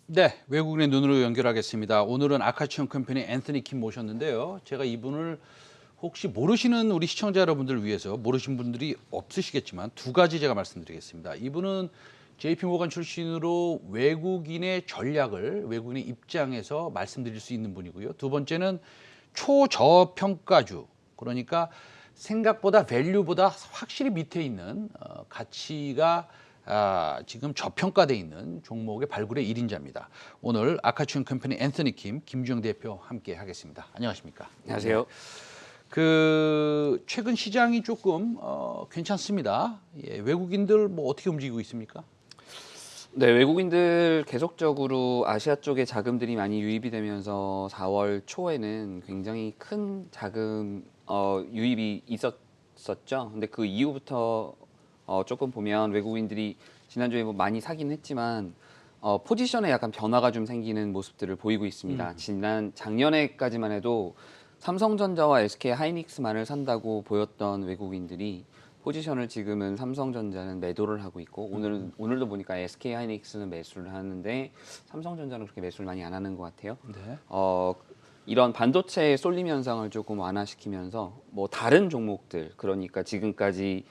네, 외국인의 눈으로 연결하겠습니다. 오늘은 아카치온 컴퍼니 앤서니 킴 모셨는데요. 제가 이분을 혹시 모르시는 우리 시청자 여러분들을 위해서 모르신 분들이 없으시겠지만 두 가지 제가 말씀드리겠습니다. 이분은 JP 모건 출신으로 외국인의 전략을 외국인의 입장에서 말씀드릴 수 있는 분이고요. 두 번째는 초저평가주, 그러니까 생각보다 밸류보다 확실히 밑에 있는 가치가 지금 저평가돼 있는 종목의 발굴의 1인자입니다. 오늘 아카치온 컴퍼니 앤서니 킴, 김주영 대표 함께 하겠습니다. 안녕하십니까? 안녕하세요. 최근 시장이 조금 괜찮습니다. 예, 외국인들 뭐 어떻게 움직이고 있습니까? 네, 외국인들 계속적으로 아시아 쪽에 자금들이 많이 유입이 되면서 4월 초에는 굉장히 큰 자금 유입이 있었죠. 근데 그 이후부터 조금 보면 외국인들이 지난주에 뭐 많이 사긴 했지만 포지션에 약간 변화가 좀 생기는 모습들을 보이고 있습니다. 작년에까지만 해도 삼성전자와 SK 하이닉스만을 산다고 보였던 외국인들이 포지션을 지금은 삼성전자는 매도를 하고 있고 오늘도 보니까 SK 하이닉스는 매수를 하는데 삼성전자는 그렇게 매수를 많이 안 하는 것 같아요. 네. 이런 반도체 쏠림 현상을 조금 완화시키면서 뭐 다른 종목들, 그러니까 지금까지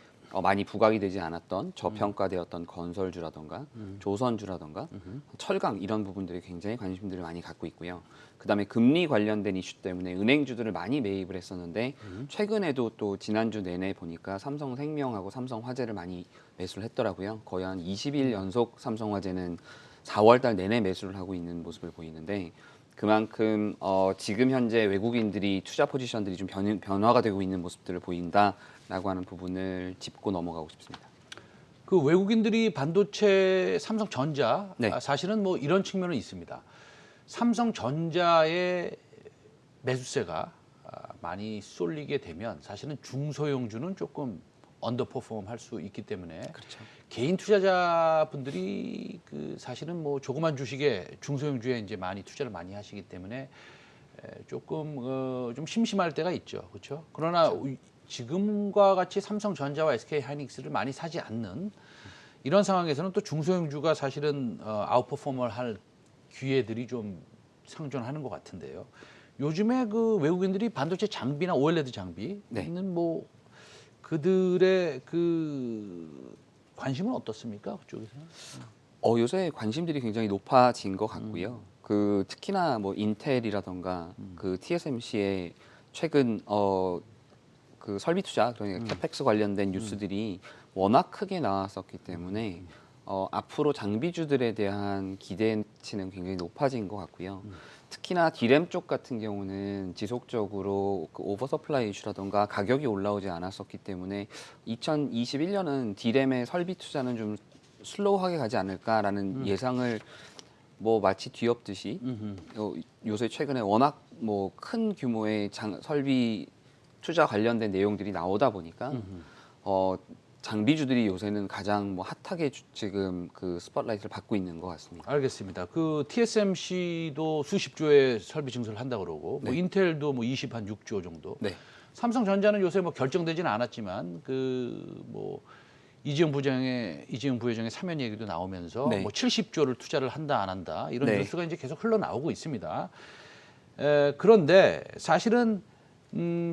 많이 부각이 되지 않았던 저평가되었던 건설주라던가 조선주라던가 철강 이런 부분들이 굉장히 관심들을 많이 갖고 있고요. 그다음에 금리 관련된 이슈 때문에 은행주들을 많이 매입을 했었는데 최근에도 또 지난주 내내 보니까 삼성생명하고 삼성화재를 많이 매수를 했더라고요. 거의 한 20일 연속 삼성화재는 4월 달 내내 매수를 하고 있는 모습을 보이는데, 그만큼 지금 현재 외국인들이 투자 포지션들이 좀 변화가 되고 있는 모습들을 보인다라고 하는 부분을 짚고 넘어가고 싶습니다. 그 외국인들이 반도체 삼성전자, 네. 사실은 뭐 이런 측면은 있습니다. 삼성전자의 매수세가 많이 쏠리게 되면 사실은 중소형주는 조금 언더퍼폼 할 수 있기 때문에 그렇죠. 개인 투자자분들이 그 사실은 뭐 조그만 주식에 중소형주에 이제 많이 투자를 많이 하시기 때문에 조금 좀 심심할 때가 있죠, 그렇죠? 그러나 지금과 같이 삼성전자와 SK 하이닉스를 많이 사지 않는 이런 상황에서는 또 중소형주가 사실은 아웃퍼폼을 할 기회들이 좀 상존하는 것 같은데요. 요즘에 그 외국인들이 반도체 장비나 OLED 장비는 네. 뭐 그들의 그 관심은 어떻습니까? 그쪽에서는? 요새 관심들이 굉장히 높아진 것 같고요. 그 특히나 뭐 인텔이라던가 그 TSMC의 최근 그 설비 투자, 그러니까 캐펙스 관련된 뉴스들이 워낙 크게 나왔었기 때문에 앞으로 장비주들에 대한 기대치는 굉장히 높아진 것 같고요. 특히나 디램 쪽 같은 경우는 지속적으로 그 오버서플라이 이슈라던가 가격이 올라오지 않았었기 때문에 2021년은 디램의 설비 투자는 좀 슬로우하게 가지 않을까라는 예상을 뭐 마치 뒤엎듯이 요새 최근에 워낙 뭐 큰 규모의 설비 투자 관련된 내용들이 나오다 보니까 장비주들이 요새는 가장 뭐 핫하게 지금 그 스팟라이트를 받고 있는 것 같습니다. 알겠습니다. 그 TSMC도 수십 조의 설비 증설을 한다 그러고, 뭐 네. 인텔도 뭐 26조 정도. 네. 삼성전자는 요새 뭐 결정되지는 않았지만 그 뭐 이재용 부회장의 사면 얘기도 나오면서 네. 뭐 70조를 투자를 한다 안 한다 이런 네. 뉴스가 이제 계속 흘러나오고 있습니다. 그런데 사실은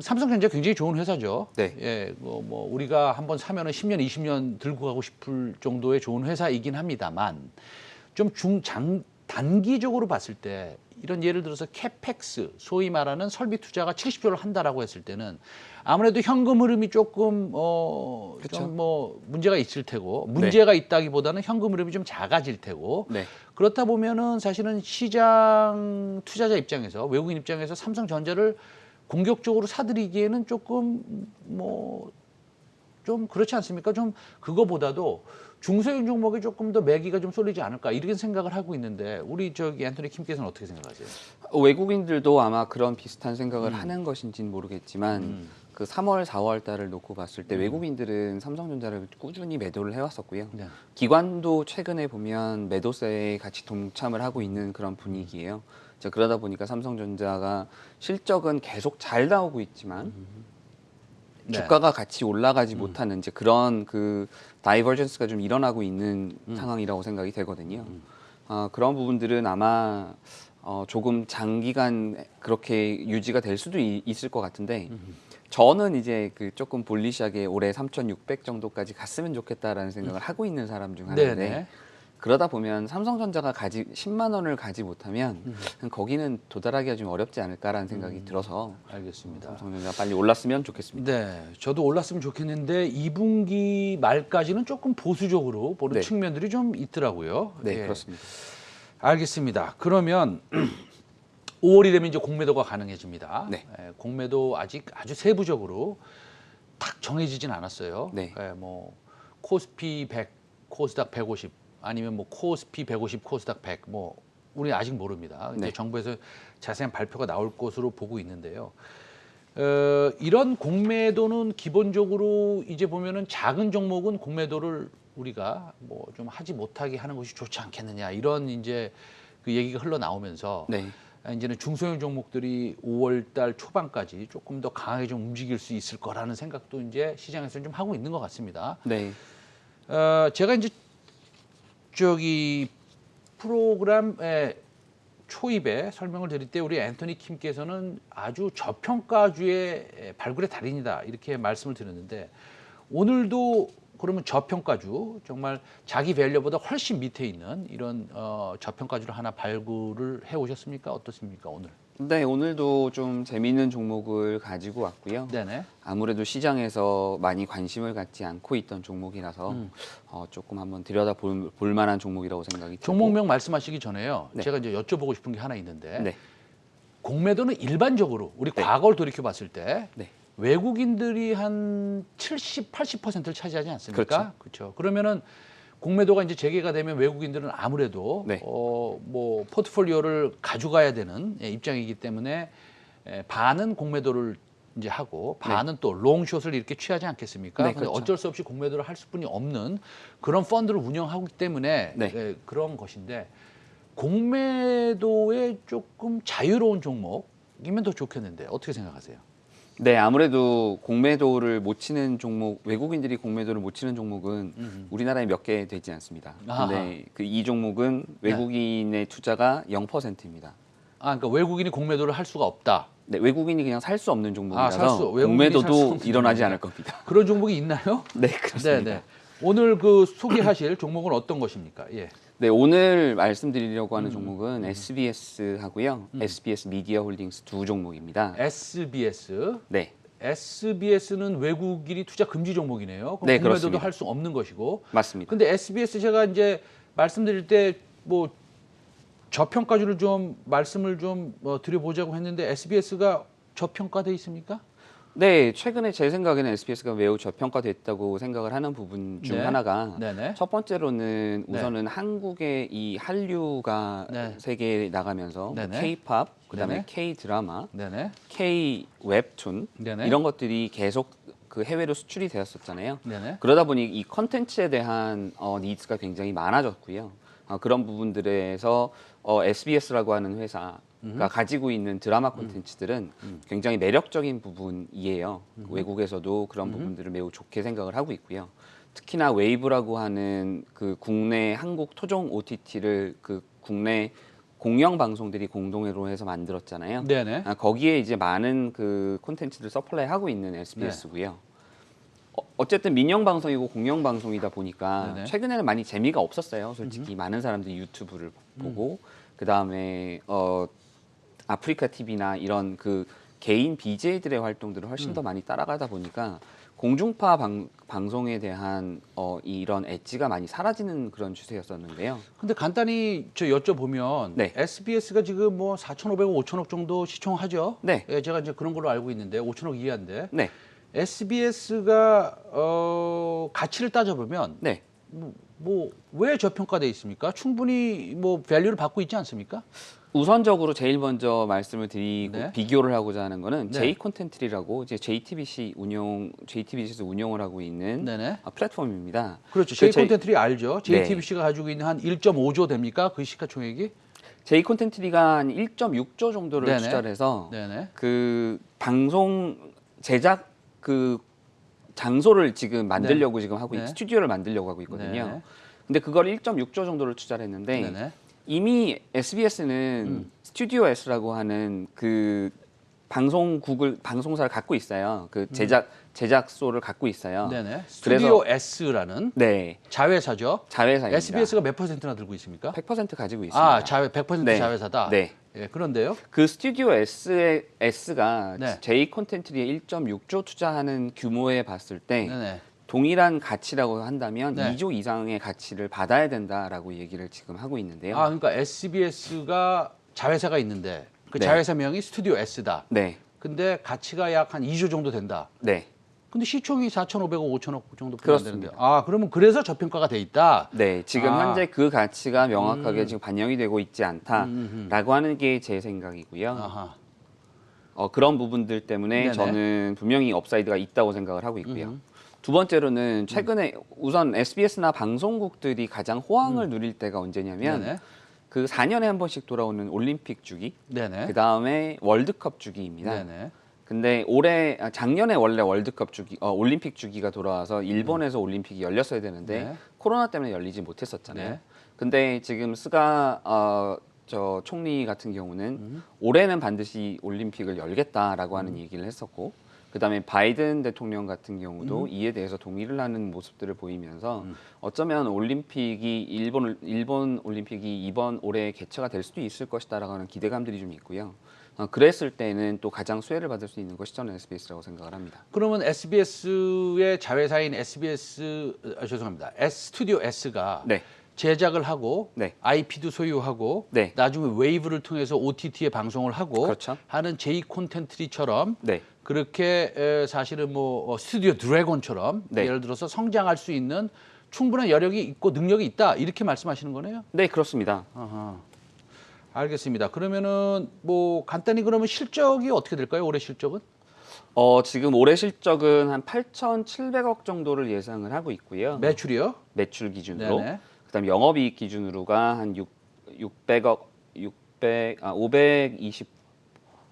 삼성전자 굉장히 좋은 회사죠. 네. 예, 뭐 우리가 한번 사면은 10년, 20년 들고 가고 싶을 정도의 좋은 회사이긴 합니다만 좀 단기적으로 봤을 때 이런 예를 들어서 캐펙스, 소위 말하는 설비 투자가 70조를 한다라고 했을 때는 아무래도 현금 흐름이 조금 좀 뭐 문제가 있을 테고, 문제가 있다기보다는 현금 흐름이 좀 작아질 테고, 네. 그렇다 보면은 사실은 시장 투자자 입장에서, 외국인 입장에서 삼성전자를 공격적으로 사들이기에는 조금 뭐 좀 그렇지 않습니까? 좀 그거보다도 중소형 종목에 조금 더 매기가 좀 쏠리지 않을까 이렇게 생각을 하고 있는데, 우리 저기 앤서니 킴께서는 어떻게 생각하세요? 외국인들도 아마 그런 비슷한 생각을 하는 것인지는 모르겠지만 그 3월, 4월 달을 놓고 봤을 때 외국인들은 삼성전자를 꾸준히 매도를 해왔었고요. 네. 기관도 최근에 보면 매도세에 같이 동참을 하고 있는 그런 분위기예요. 그러다 보니까 삼성전자가 실적은 계속 잘 나오고 있지만 네. 주가가 같이 올라가지 못하는 이제 그런 그 다이버전스가 좀 일어나고 있는 상황이라고 생각이 되거든요. 그런 부분들은 아마 조금 장기간 그렇게 유지가 될 수도 있을 것 같은데 저는 이제 그 조금 볼리시하게 올해 3,600 정도까지 갔으면 좋겠다라는 생각을 하고 있는 사람 중 하나인데 네네. 그러다 보면 삼성전자가 10만 원을 가지 못하면 거기는 도달하기가 좀 어렵지 않을까라는 생각이 들어서 알겠습니다. 삼성전자 빨리 올랐으면 좋겠습니다. 네, 저도 올랐으면 좋겠는데 2분기 말까지는 조금 보수적으로 보는 네. 측면들이 좀 있더라고요. 네, 예. 그렇습니다. 알겠습니다. 그러면 5월이 되면 이제 공매도가 가능해집니다. 네. 공매도 아직 아주 세부적으로 딱 정해지진 않았어요. 네. 뭐 코스피 100, 코스닥 150 아니면 뭐 코스피 150, 코스닥 100 뭐 우리 아직 모릅니다. 근데 네. 정부에서 자세한 발표가 나올 것으로 보고 있는데요. 이런 공매도는 기본적으로 이제 보면은 작은 종목은 공매도를 우리가 뭐 좀 하지 못하게 하는 것이 좋지 않겠느냐 이런 이제 그 얘기가 흘러나오면서 네. 이제는 중소형 종목들이 5월 달 초반까지 조금 더 강하게 좀 움직일 수 있을 거라는 생각도 이제 시장에서는 좀 하고 있는 것 같습니다. 네. 제가 이제 저기 프로그램의 초입에 설명을 드릴 때 우리 앤토니 킴께서는 아주 저평가주의 발굴의 달인이다 이렇게 말씀을 드렸는데 오늘도 그러면 저평가주 정말 자기 밸류보다 훨씬 밑에 있는 이런 저평가주를 하나 발굴을 해 오셨습니까? 어떻습니까 오늘? 네, 오늘도 좀 재미있는 종목을 가지고 왔고요. 네네. 아무래도 시장에서 많이 관심을 갖지 않고 있던 종목이라서 조금 한번 들여다 볼 만한 종목이라고 생각이 들고. 종목명 말씀하시기 전에요. 네. 제가 이제 여쭤보고 싶은 게 하나 있는데 네. 공매도는 일반적으로 우리 네. 과거를 돌이켜 봤을 때 네. 외국인들이 한 70, 80%를 차지하지 않습니까? 그렇죠. 그렇죠. 그러면은 공매도가 이제 재개가 되면 외국인들은 아무래도 네. 뭐 포트폴리오를 가져가야 되는 입장이기 때문에 반은 공매도를 이제 하고 반은 또 롱숏을 이렇게 취하지 않겠습니까? 네, 근데 그렇죠. 어쩔 수 없이 공매도를 할 수뿐이 없는 그런 펀드를 운영하기 때문에 네. 그런 것인데 공매도에 조금 자유로운 종목이면 더 좋겠는데 어떻게 생각하세요? 네, 아무래도 공매도를 못 치는 종목, 외국인들이 공매도를 못 치는 종목은 우리나라에 몇 개 되지 않습니다. 근데 그 이 종목은 외국인의 투자가 0%입니다. 그러니까 외국인이 공매도를 할 수가 없다. 네, 외국인이 그냥 살 수 없는 종목이라서 외국인이 살수 공매도도 없는 일어나지 종목이다. 않을 겁니다. 그런 종목이 있나요? 네, 그렇습니다. 네네. 오늘 그 소개하실 종목은 어떤 것입니까? 예. 네, 오늘 말씀드리려고 하는 종목은 SBS 하고요. SBS 미디어 홀딩스 두 종목입니다. SBS. 네, SBS는 외국인이 투자 금지 종목이네요. 그럼 네, 공매도도 그렇습니다. 할 수 없는 것이고. 맞습니다. 근데 SBS 제가 이제 말씀드릴 때 뭐 저평가주를 좀 말씀을 좀 드려보자고 했는데 SBS가 저평가돼 있습니까? 네, 최근에 제 생각에는 SBS가 매우 저평가됐다고 생각을 하는 부분 중 네. 하나가 네네. 첫 번째로는 우선은 한국의 이 한류가 네. 세계에 나가면서 네네. K-팝, 그다음에 네네. K-드라마, 네네. K-웹툰 네네. 이런 것들이 계속 그 해외로 수출이 되었었잖아요. 네네. 그러다 보니 이 컨텐츠에 대한 니즈가 굉장히 많아졌고요. 그런 부분들에서 SBS라고 하는 회사가 가지고 있는 드라마 콘텐츠들은 굉장히 매력적인 부분이에요. 외국에서도 그런 부분들을 매우 좋게 생각을 하고 있고요. 특히나 웨이브라고 하는 그 국내 한국 토종 OTT를 그 국내 공영 방송들이 공동으로 해서 만들었잖아요. 네네. 거기에 이제 많은 그 콘텐츠를 서플라이 하고 있는 SBS고요. 어쨌든 민영 방송이고 공영 방송이다 보니까 네네. 최근에는 많이 재미가 없었어요. 솔직히 많은 사람들이 유튜브를 보고 그 다음에 아프리카 TV나 이런 그 개인 BJ들의 활동들을 훨씬 더 많이 따라가다 보니까 공중파 방송에 대한 이런 엣지가 많이 사라지는 그런 추세였었는데요. 근데 간단히 저 여쭤보면 네. SBS가 지금 뭐 4,500억, 5천억 정도 시청하죠? 네. 예, 제가 이제 그런 걸로 알고 있는데 5천억 이하인데 네, SBS가 가치를 따져보면 네. 뭐 왜 저평가돼 있습니까? 충분히 뭐 밸류를 받고 있지 않습니까? 우선적으로 제일 먼저 말씀을 드리고 네. 비교를 하고자 하는 거는 네. J 콘텐츠라고 이제 JTBC에서 운영을 하고 있는 네네. 플랫폼입니다. 그렇죠. 그 J J- 콘텐츠리 알죠? JTBC가 가지고 있는 한 1.5조 됩니까? 그 시가총액이? J 콘텐츠가 한 1.6조 정도를 네네. 투자를 해서 네네. 그 방송 제작 그 장소를 지금 만들려고 지금 하고 네. 스튜디오를 만들려고 하고 있거든요. 네. 근데 그걸 1.6조 정도를 투자를 했는데 네네. 이미 SBS는 스튜디오 S라고 하는 그 방송사를 갖고 있어요. 그 제작소를 갖고 있어요. 네네. 스튜디오 S라는 네, 자회사죠. 자회사입니다. SBS가 몇 %나 들고 있습니까? 100% 가지고 있습니다. 100% 네. 자회사다. 네. 예, 그런데요. 그 스튜디오 S가 네. J 콘텐츠에 1.6조 투자하는 규모에 봤을 때 네네. 동일한 가치라고 한다면 네. 2조 이상의 가치를 받아야 된다라고 얘기를 지금 하고 있는데요. 그러니까 SBS가 자회사가 있는데 그 네. 자회사명이 스튜디오 S다. 네, 근데 가치가 약 한 2조 정도 된다. 네, 근데 시총이 4,500억, 5천억 정도 안 그렇습니다. 되는데. 그러면 그래서 저평가가 돼 있다. 네. 지금 현재 그 가치가 명확하게 지금 반영이 되고 있지 않다라고 하는 게 제 생각이고요. 아하. 그런 부분들 때문에 네네. 저는 분명히 업사이드가 있다고 생각을 하고 있고요. 두 번째로는 최근에 우선 SBS나 방송국들이 가장 호황을 누릴 때가 언제냐면 네네. 그 4년에 한 번씩 돌아오는 올림픽 주기, 네네. 그 다음에 월드컵 주기입니다. 네네. 근데 작년에 원래 월드컵 주기, 올림픽 주기가 돌아와서 일본에서 올림픽이 열렸어야 되는데 네. 코로나 때문에 열리지 못했었잖아요. 네. 근데 지금 스가 저 총리 같은 경우는 올해는 반드시 올림픽을 열겠다라고 하는 얘기를 했었고, 그다음에 바이든 대통령 같은 경우도 이에 대해서 동의를 하는 모습들을 보이면서 어쩌면 올림픽이 일본 올림픽이 이번 올해 개최가 될 수도 있을 것이다라고 하는 기대감들이 좀 있고요. 그랬을 때는 또 가장 수혜를 받을 수 있는 것이 저는 SBS라고 생각을 합니다. 그러면 SBS의 자회사인 죄송합니다. 스튜디오 S가 네. 제작을 하고 네. IP도 소유하고 네. 나중에 웨이브를 통해서 OTT에 방송을 하고 그렇죠. 하는 J 콘텐츠리처럼 네. 그렇게 사실은 뭐 스튜디오 드래곤처럼 네. 예를 들어서 성장할 수 있는 충분한 여력이 있고 능력이 있다 이렇게 말씀하시는 거네요. 네, 그렇습니다. 아하. 알겠습니다. 그러면은 뭐 간단히 그러면 실적이 어떻게 될까요? 올해 실적은? 지금 올해 실적은 한 8,700억 정도를 예상을 하고 있고요. 매출이요? 매출 기준으로. 네네. 그다음 영업이익 기준으로가 한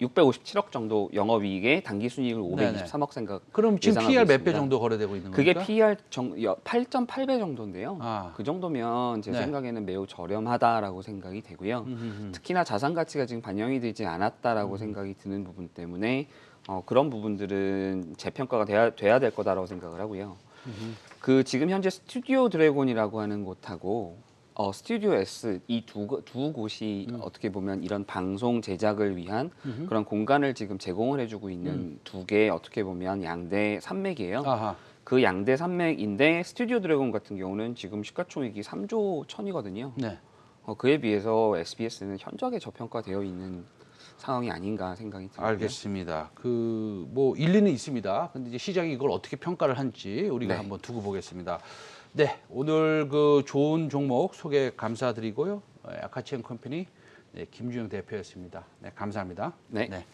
657억 정도 영업이익에 당기순이익을 523억 생각. 그럼 지금 예상하고 PR 몇 배 있습니다. 정도 거래되고 있는 그게 겁니까? PR 8.8배 정도인데요. 그 정도면 제 네. 생각에는 매우 저렴하다라고 생각이 되고요. 특히나 자산 가치가 지금 반영이 되지 않았다라고 생각이 드는 부분 때문에 그런 부분들은 재평가가 돼야 될 거다라고 생각을 하고요. 그 지금 현재 스튜디오 드래곤이라고 하는 곳하고 스튜디오 S 이 두 곳이 어떻게 보면 이런 방송 제작을 위한 그런 공간을 지금 제공을 해주고 있는 두 개의 어떻게 보면 양대 산맥이에요. 아하. 그 양대 산맥인데 스튜디오 드래곤 같은 경우는 지금 시가총액이 3조 1,000이거든요. 네. 그에 비해서 SBS는 현저하게 저평가되어 있는 상황이 아닌가 생각이 듭니다. 알겠습니다. 그 뭐 일리는 있습니다. 근데 이제 시장이 이걸 어떻게 평가를 할지 우리가 네. 한번 두고 보겠습니다. 네, 오늘 그 좋은 종목 소개 감사드리고요. 아카치앤 컴퍼니 김주영 대표였습니다. 네, 감사합니다. 네. 네.